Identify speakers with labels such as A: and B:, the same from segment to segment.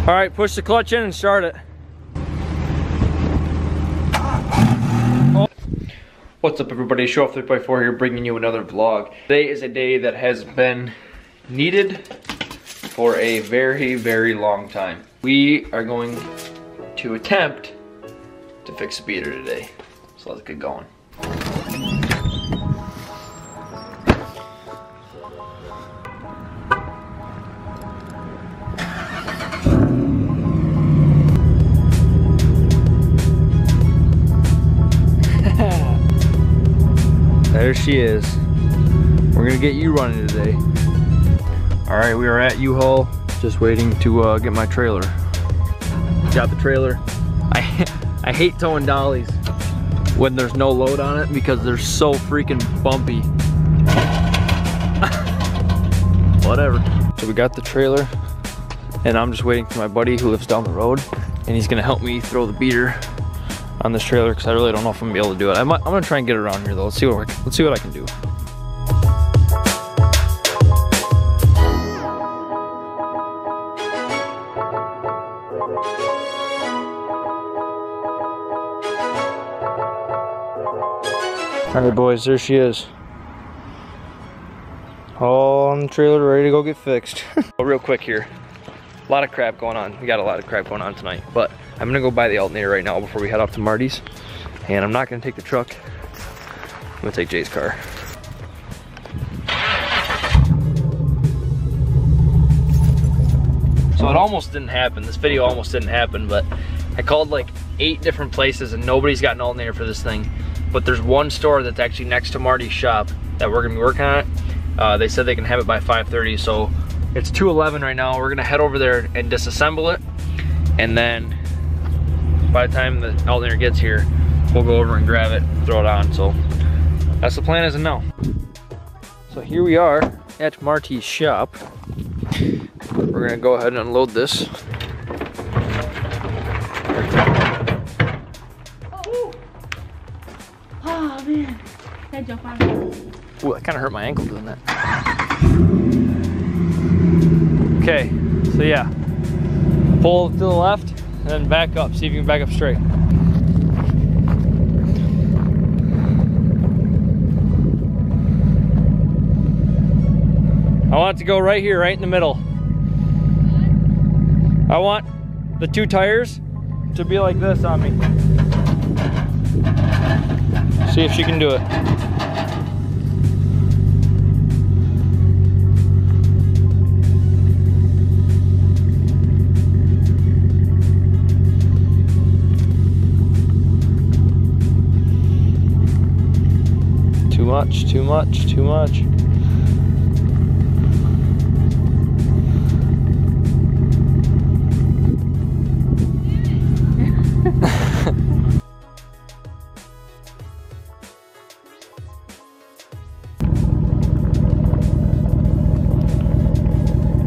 A: All right, push the clutch in and start it. What's up everybody, Show Off 3x4 here, bringing you another vlog. Today is a day that has been needed for a very, very long time. We are going to attempt to fix a beater today. So let's get going. There she is. We're gonna get you running today. All right, we are at U-Haul, just waiting to get my trailer. Got the trailer. I hate towing dollies when there's no load on it because they're so freaking bumpy. Whatever. So we got the trailer, and I'm just waiting for my buddy who lives down the road, and he's gonna help me throw the beater on this trailer because I really don't know if I'm gonna be able to do it. I'm gonna try and get it around here though. Let's see what I can do. All right, boys, there she is. All on the trailer, ready to go get fixed. Real quick here. A lot of crap going on. We got a lot of crap going on tonight, but I'm gonna go buy the alternator right now before we head up to Marty's. And I'm not gonna take the truck. I'm gonna take Jay's car. So it almost didn't happen. This video almost didn't happen, but I called like 8 different places and nobody's got an alternator for this thing. But there's one store that's actually next to Marty's shop that we're gonna be working on it. They said they can have it by 5:30, so it's 2:11 right now. We're gonna head over there and disassemble it, and then by the time the alternator gets here, we'll go over and grab it, throw it on. So that's the plan as of now. So here we are at Marty's shop. We're gonna go ahead and unload this.
B: Oh man,
A: Ooh, that kind of hurt my ankle doing that. Okay, so yeah, pull to the left and then back up. See if you can back up straight. I want it to go right here, right in the middle. I want the 2 tires to be like this on me. See if she can do it. Too much, too much, too much.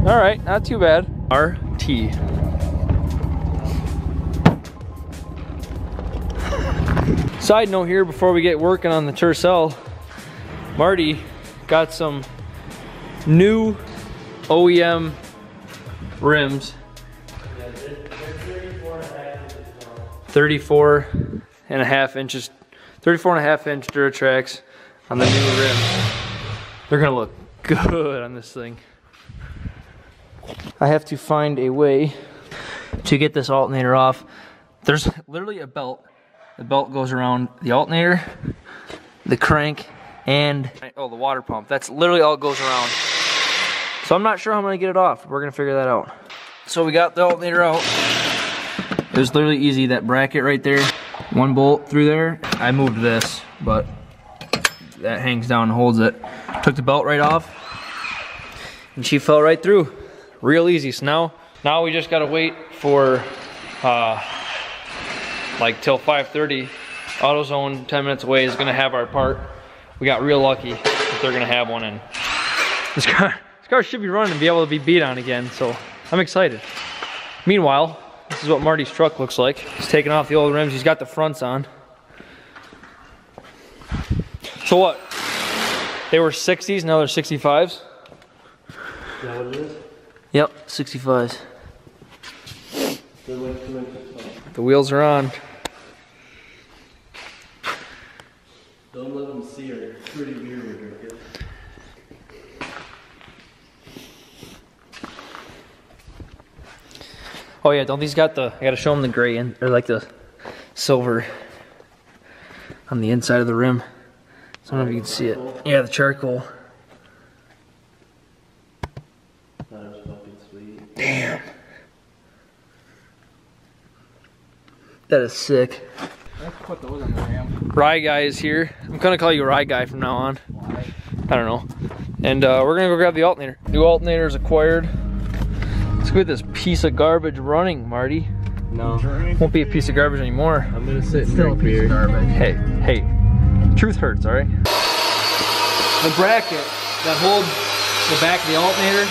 A: All right, not too bad. RT. Side note here before we get working on the Tercel, Marty got some new OEM rims. 34.5 inches, 34.5 inch Duratrax on the new rims. They're gonna look good on this thing. I have to find a way to get this alternator off. There's literally a belt. The belt goes around the alternator, the crank, and the water pump. That's literally all it goes around. So I'm not sure how I'm gonna get it off. We're gonna figure that out. So we got the alternator out. It was literally easy, that bracket right there. 1 bolt through there. I moved this, but that hangs down and holds it. Took the belt right off, and she fell right through. Real easy. So now we just gotta wait for like till 5:30. AutoZone 10 minutes away is gonna have our part. We got real lucky that they're gonna have one, and this car should be running and be able to be beat on again, so I'm excited. Meanwhile, this is what Marty's truck looks like. He's taking off the old rims. He's got the fronts on. So what? They were 60s, now they're 65s.
C: Is that what it is?
A: Yep, 65s. The wheels are on.
B: Don't let them see her pretty beer we're drinking.
A: Oh yeah, don't these got the, I gotta show them the gray and or like the silver on the inside of the rim. So I don't know if you can see it. Yeah, the charcoal.
B: That was fucking sweet.
A: Damn. That is sick.
C: Let's put those on the ram.
A: Rye Guy is here. I'm gonna call you Rye Guy from now on.
C: Why?
A: I don't know. And we're gonna go grab the alternator. New alternator is acquired. Let's go get this piece of garbage running, Marty.
B: No.
A: Won't be a piece of garbage anymore.
B: I'm gonna sit and
C: Still a
B: drink
C: piece
B: beer.
C: of garbage.
A: Hey, truth hurts, alright? The bracket that holds the back of the alternator,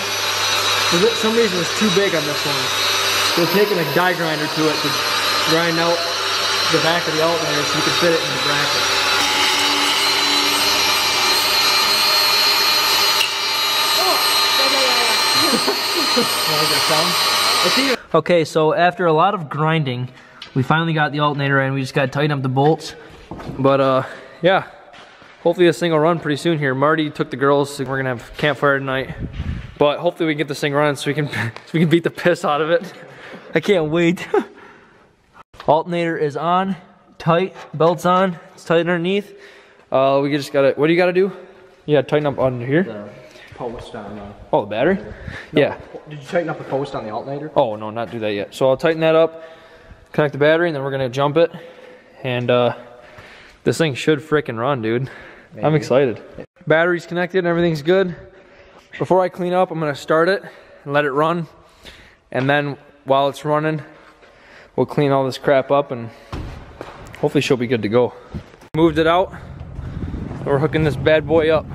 A: for some reason was too big on this one. So we're taking a die grinder to it to grind out the back of the alternator so you can fit it in the bracket. Okay, so after a lot of grinding, we finally got the alternator in. We just got to tighten up the bolts. But yeah, hopefully this thing will run pretty soon here. Marty took the girls, so we're gonna have campfire tonight. But hopefully we can get this thing running so we can beat the piss out of it. I can't wait. Alternator is on, tight, belt's on, it's tight underneath. We just gotta, what do you gotta do? You gotta tighten up under here.
C: The post on the...
A: Oh, the battery?
C: No,
A: Yeah.
C: Did you tighten up the post on the alternator?
A: Oh, no, not do that yet. So I'll tighten that up, connect the battery, and then we're gonna jump it. And this thing should frickin' run, dude.
C: Maybe.
A: I'm excited. Battery's connected, everything's good. Before I clean up, I'm gonna start it and let it run. And then while it's running, we'll clean all this crap up and hopefully she'll be good to go. Moved it out. We're hooking this bad boy up.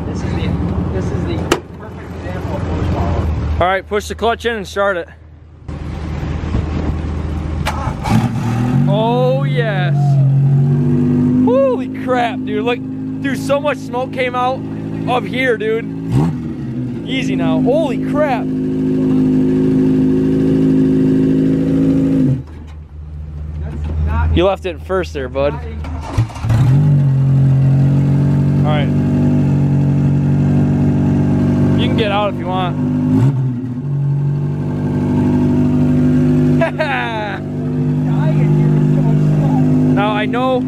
C: This is the perfect example of horsepower.
A: All right, push the clutch in and start it. Oh yes. Holy crap, dude. Look, dude, so much smoke came out of here, dude. Easy now. Holy crap. You left it first there, bud. All right. You can get out if you want. Now I know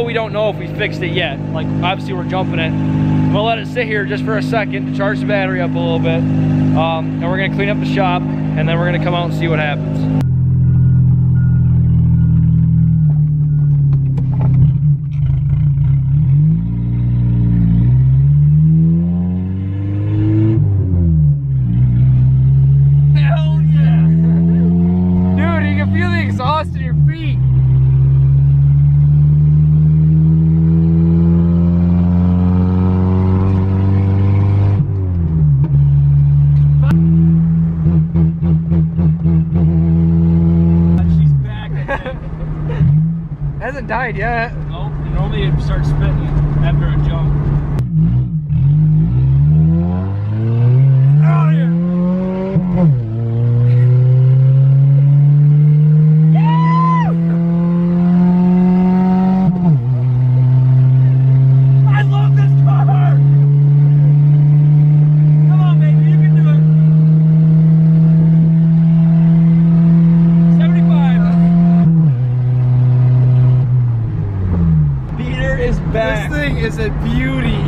A: we don't know if we fixed it yet. Like obviously we're jumping it. I'm gonna let it sit here just for a second to charge the battery up a little bit. And we're gonna clean up the shop and then we're gonna come out and see what happens. Hell yeah! Dude, you can feel the exhaust in your feet. She's back. Hasn't died yet. No, normally it starts spitting after a jump. Oh yeah. I love this car! Come on, baby, you can do it. 75. Peter is back. This thing is a beauty.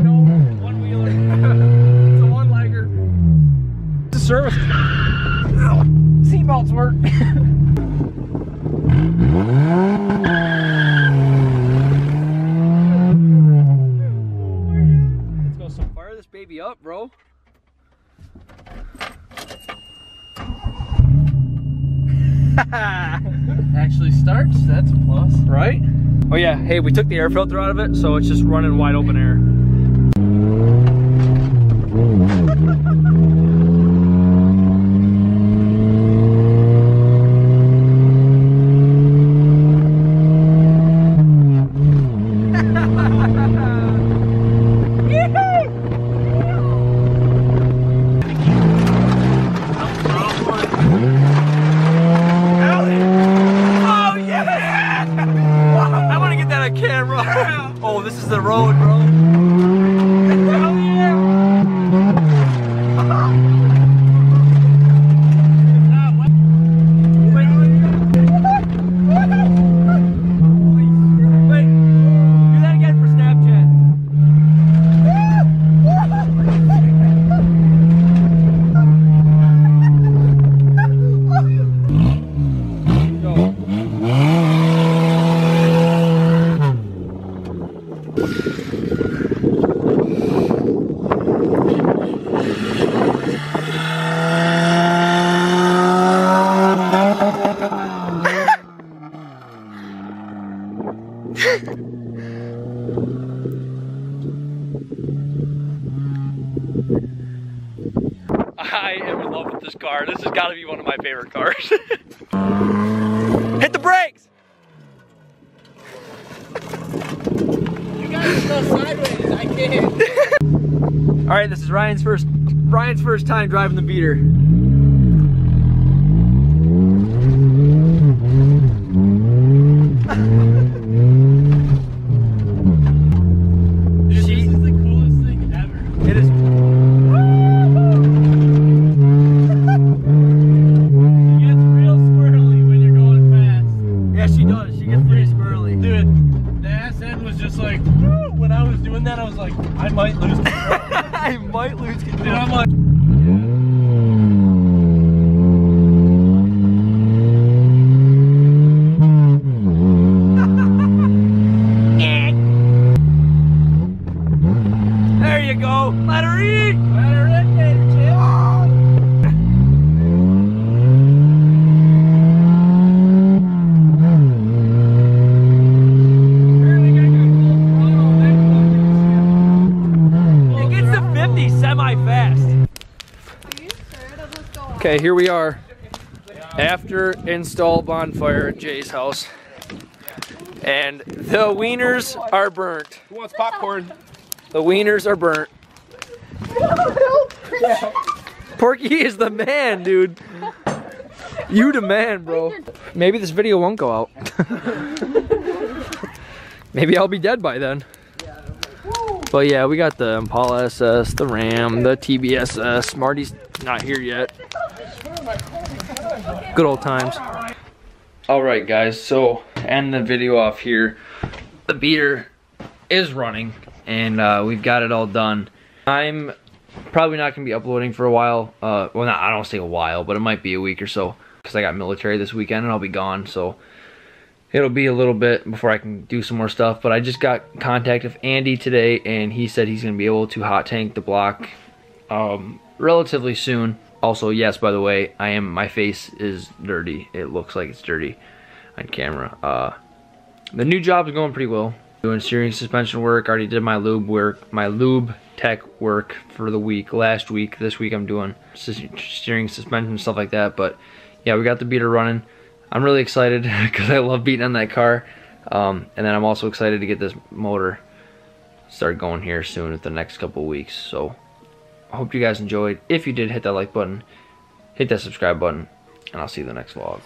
A: No, one-wheeler. It's a one-legger. It's a service. Seatbelts work. Let's go. So fire this baby up, bro.
B: Actually starts, that's a plus.
A: Right? Oh yeah, hey, we took the air filter out of it, so it's just running wide open air. Oh yeah! I want to get that on camera. Oh, this is the road, bro. Hell yeah! Wait, do that again for Snapchat. I am in love with this car. This has got to be one of my favorite cars. Hit the brakes!
B: You guys go sideways. I can't.
A: All right, this is Ryan's first time driving the beater.
B: This is the coolest thing ever.
A: It is.
B: She gets real squirrely when you're going fast.
A: Yeah, she does. She gets pretty squirrely.
B: Dude, the ass end was just like, woo. When I was doing that, I was like, I might lose control.
A: I might lose control.
B: Dude, I'm like,
A: There you go. Let her eat.
B: let her in, Gator Chip. Apparently I got full throttle and then
A: It gets to 50 semi-fast.
D: Are you sure it'll just go off?
A: Okay, here we are. After install bonfire at Jay's house. And the wieners are burnt.
B: Who wants popcorn?
A: The wieners are burnt. Porky is the man, dude. You the man, bro. Maybe this video won't go out. Maybe I'll be dead by then. But yeah, we got the Impala SS, the Ram, the TBSS. Marty's not here yet. Good old times. Alright guys, so to end the video off here, the beater is running and we've got it all done. I'm probably not going to be uploading for a while. Well, not, I don't say a while, but it might be a week or so because I got military this weekend and I'll be gone, so it'll be a little bit before I can do some more stuff. But I just got contact with Andy today and he said he's going to be able to hot tank the block relatively soon. Also, yes, by the way, my face is dirty. It looks like it's dirty on camera. The new job is going pretty well. Doing steering suspension work. Already did my lube work, my lube tech work for the week. Last week, this week I'm doing steering suspension, stuff like that. But yeah, we got the beater running. I'm really excited because I love beating on that car. And then I'm also excited to get this motor started going here soon with the next couple of weeks. So I hope you guys enjoyed. If you did, hit that like button, hit that subscribe button, and I'll see you in the next vlog.